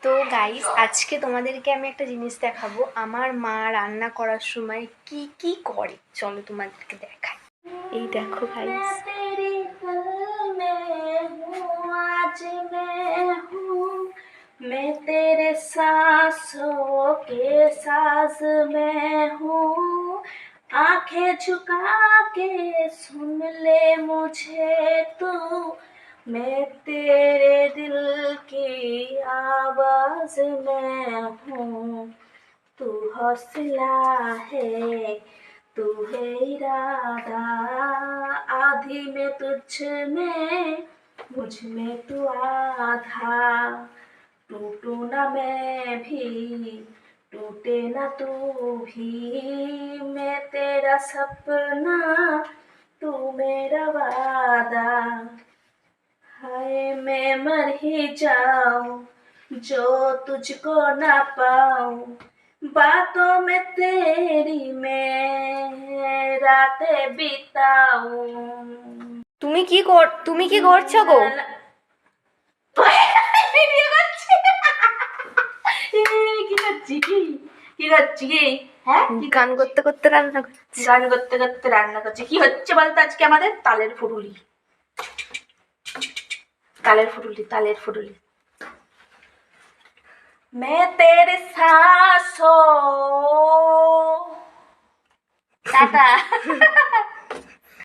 তো গাইস, আজকে তোমাদেরকে আমি একটা জিনিস দেখাবো। আমার মা রান্না করার সময় কি কি করে, চলো তোমাদেরকে দেখাই। এই দেখো গাইস, मैं तेरे सांसों के साज में हूँ, आंखें झुका के सुन ले मुझे तू, मैं तेरे दिल की आवाज में हूँ, तू हौसला है, तू है इरादा, आधी में तुझ में, मुझ में तू आधा, टूटू ना मैं भी, टूटे ना तू भी, मैं तेरा सपना, तू मेरा वादा, हाय मैं मर ही जाऊं जो तुझको ना पाऊं, बातों में तेरी मैं रातें बिताऊं। তুমি কি করছো গো? কি করছি কি করছি হ্যাঁ, গান করতে করতে রান্না করছি। গান করতে করতে রান্না করছি। কি হচ্ছে বলতো আজকে আমাদের? তালের ফুরুলি, তালের ফুরুলি, তালের ফুরুলি। मैं तेरे सांसों, टाटा।